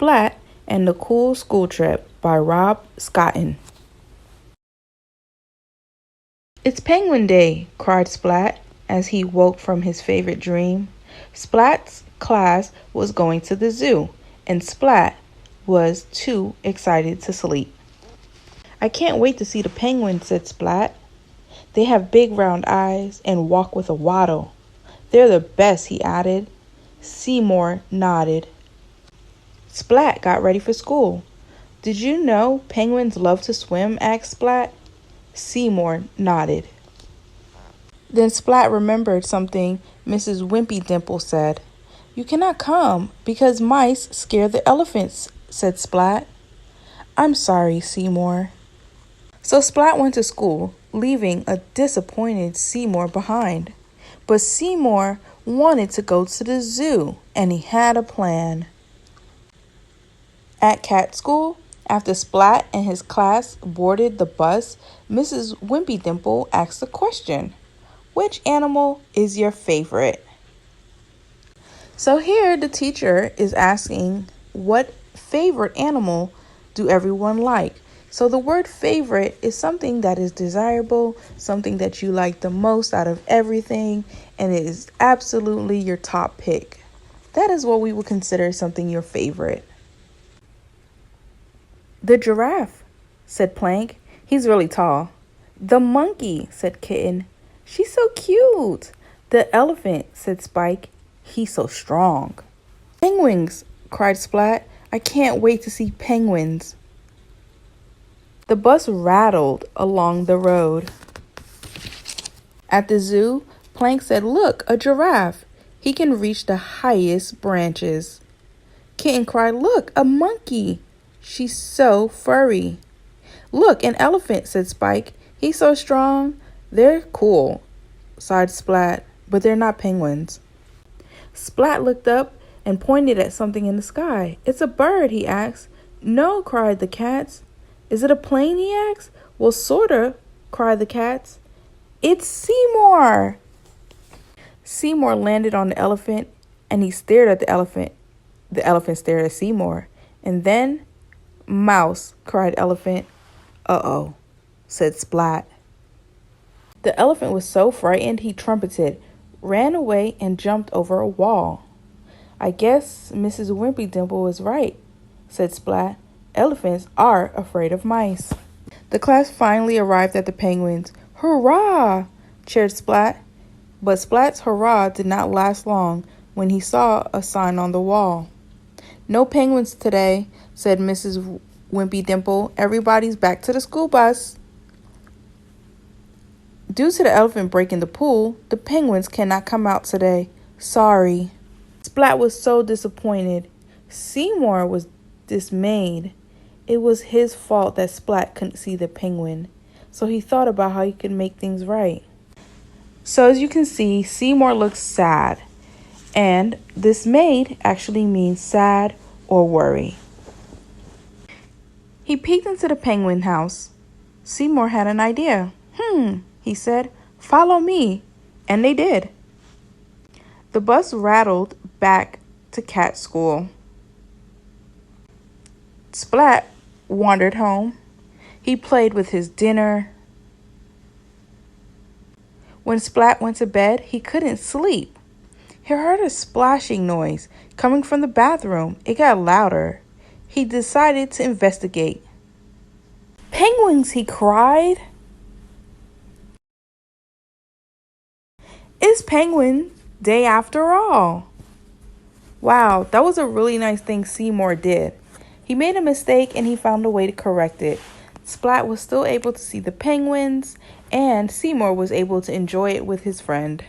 Splat and the Cool School Trip by Rob Scotton. It's Penguin Day, cried Splat as he woke from his favorite dream. Splat's class was going to the zoo, and Splat was too excited to sleep. I can't wait to see the penguins, said Splat. They have big round eyes and walk with a waddle. They're the best, he added. Seymour nodded. Splat got ready for school. Did you know penguins love to swim? Asked Splat. Seymour nodded. Then Splat remembered something Mrs. Wimpy Dimple said. You cannot come because mice scare the elephants, said Splat. I'm sorry, Seymour. So Splat went to school, leaving a disappointed Seymour behind. But Seymour wanted to go to the zoo, and he had a plan. At cat school, after Splat and his class boarded the bus, Mrs. Wimpy Dimple asked a question. Which animal is your favorite? So here the teacher is asking, what favorite animal do everyone like? So the word favorite is something that is desirable, something that you like the most out of everything, and it is absolutely your top pick. That is what we would consider something your favorite. The giraffe, said Plank. He's really tall. The monkey, said Kitten. She's so cute. The elephant, said Spike. He's so strong. Penguins, cried Splat. I can't wait to see penguins. The bus rattled along the road. At the zoo, Plank said, Look, a giraffe. He can reach the highest branches. Kitten cried, Look, a monkey. She's so furry. Look, an elephant, said Spike. He's so strong. They're cool, sighed Splat, but they're not penguins. Splat looked up and pointed at something in the sky. It's a bird, he asked. No, cried the cats. Is it a plane, he asked. Well, sorta, cried the cats. It's Seymour. Seymour landed on the elephant, and he stared at the elephant. The elephant stared at Seymour. And then, Mouse, cried Elephant. Uh-oh, said Splat. The elephant was so frightened he trumpeted, ran away, and jumped over a wall. I guess Mrs. Wimpy Dimple was right, said Splat. Elephants are afraid of mice. The class finally arrived at the penguins. Hurrah! Cheered Splat. But Splat's hurrah did not last long when he saw a sign on the wall. No penguins today, said Mrs. Wimpy Dimple. Everybody's back to the school bus. Due to the elephant breaking the pool, the penguins cannot come out today. Sorry. Splat was so disappointed. Seymour was dismayed. It was his fault that Splat couldn't see the penguin, so he thought about how he could make things right. So as you can see, Seymour looks sad, and dismayed actually means sad or worry. He peeked into the penguin house. Seymour had an idea. He said, follow me. And they did. The bus rattled back to cat school. Splat wandered home. He played with his dinner. When Splat went to bed, he couldn't sleep. He heard a splashing noise coming from the bathroom. It got louder. He decided to investigate. Penguins, he cried. It's Penguin Day after all. Wow, that was a really nice thing Seymour did. He made a mistake and he found a way to correct it. Splat was still able to see the penguins, and Seymour was able to enjoy it with his friend.